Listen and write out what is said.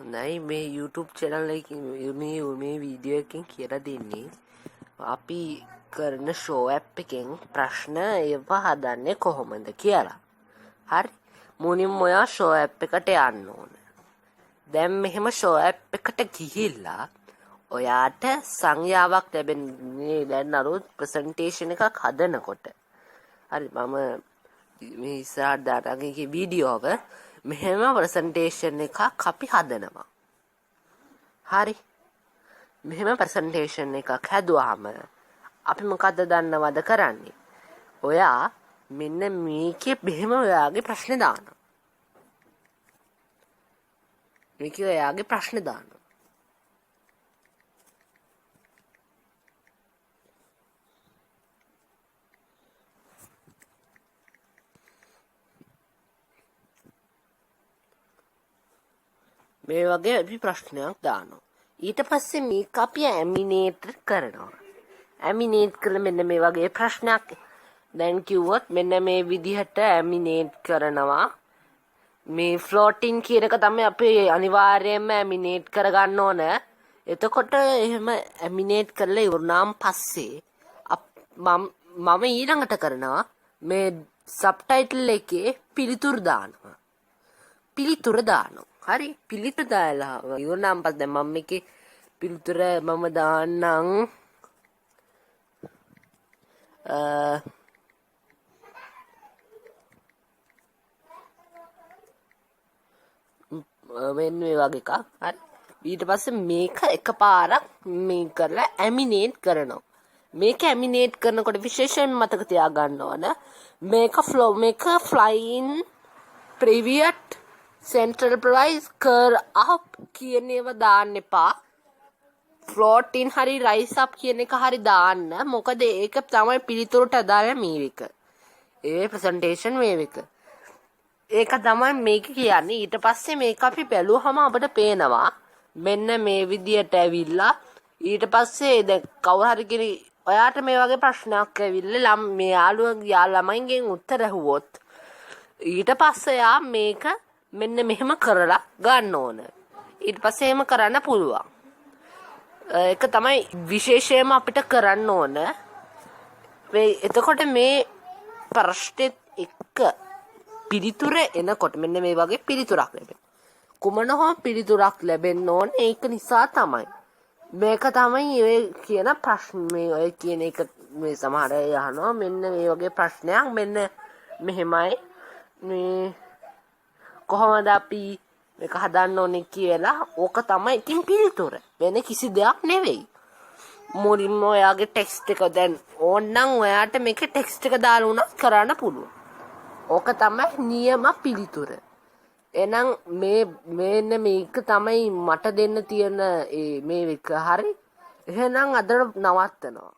නයි මේ YouTube channel එකකින් මේ වීඩියෝ එකකින් කියලා දෙන්නේ අපි කරන show app එකෙන් ප්‍රශ්න ඒවා හදන්නේ කොහොමද කියලා. හරි. මුලින්ම ඔයා show app එකට යන්න ඕන. දැන් මෙහෙම show app එකට ගිහිල්ලා ඔයාට සංයාවක් ලැබෙන්නේ දැන් අරුත් presentation එකක් හදනකොට. හරි මම මේ ඉස්සරහට දානගේ වීඩියෝ එක මෙහෙම ප්‍රසන්ටේෂන් එකක් අපි හදනවා. හරි. මෙහෙම ප්‍රසන්ටේෂන් එකක් හැදුවාම අපි මොකද්ද දන්නවද කරන්නේ? ඔයා මෙන්න මේකේ මෙහෙම ඔයාගේ ප්‍රශ්න දානවා. මේකේ ඔයාගේ ප්‍රශ්න දානවා. මේ වගේ අපි ප්‍රශ්නයක් දානවා. ඊට පස්සේ මේක අපි ඇමිනේට් කරනවා. ඇමිනේට් කරලා මෙන්න මේ වගේ ප්‍රශ්නයක් දැන් කිව්වොත් මෙන්න මේ විදිහට ඇමිනේට් කරනවා. මේ ෆ්ලෝටින් කියන එක තමයි අපි අනිවාර්යයෙන්ම ඇමිනේට් කරගන්න ඕන. එතකොට එහෙම ඇමිනේට් කරලා ඉවරනාම පස්සේ මම ඊළඟට කරනවා මේ සබ්ටයිටල් එකේ පිළිතුරු දානවා. පිළිතුර දානවා. හරි පිළිතුර දාලා ඉවරනම් පස්සේ දැන් මම මේකේ පිළිතුර මම දාන්නම් මෙන්න මේ වගේ එකක්. හරි ඊට පස්සේ මේක එකපාරක් මේ කරලා ඇමිනේට් කරනවා. මේක ඇමිනේට් කරනකොට විශේෂයෙන් මතක තියාගන්න ඕන මේක flying ප්‍රිවියට් Central price curve up කියන ඒවා දාන්න එපා. float in හරි rise up කියන එක හරි දාන්න. මොකද ඒක තමයි පිළිතුරට අදාළ මේ එක. ඒ presentation මේ එක. ඒක තමයි මේක කියන්නේ. ඊට පස්සේ මේක අපි බැලුවහම අපිට පේනවා මෙන්න මේ විදියට ඇවිල්ලා ඊට පස්සේ දැන් කවුරු හරි කෙනෙක් ඔයාට මේ වගේ ප්‍රශ්නයක් ඇවිල්ලා මේ යාළුවා ළමයින්ගෙන් උත්තර ඇහුවොත් ඊට පස්සේ යා මේක මෙන්න මෙහෙම කරලා ගන්න ඕන. ඊට පස්සේ එහෙම කරන්න පුළුවන්. ඒක තමයි විශේෂයෙන්ම අපිට කරන්න ඕන. එතකොට මේ ප්‍රශ්නෙත් එක්ක පිළිතුර එනකොට මෙන්න මේ වගේ පිළිතුරක් ලැබෙනවා. කුමන හෝ පිළිතුරක් ලැබෙන්න ඕන. ඒක නිසා තමයි මේක තමයි ඔය කියන ප්‍රශ්න මේ ඔය කියන එක මේ සමහර අය අහනවා මෙන්න මේ වගේ ප්‍රශ්නයක් මෙන්න මෙහෙමයි මේ කොහොමද අපි මේක හදන්න ඕනේ කියලා ඕක තමයි ඉතින් පිළිතුර. වෙන කිසි දෙයක් නෙවෙයි. මුලින්ම ඔයාගේ ටෙක්ස්ට් එක දැන් ඕනනම් ඔයාට මේකේ ටෙක්ස්ට් එක දාලා උනත් කරන්න පුළුවන්. ඕක තමයි නියම පිළිතුර. එහෙනම් මෙන්න මේක තමයි මට දෙන්න තියෙන මේ එක. හරි. එහෙනම් අදට නවත්තනවා.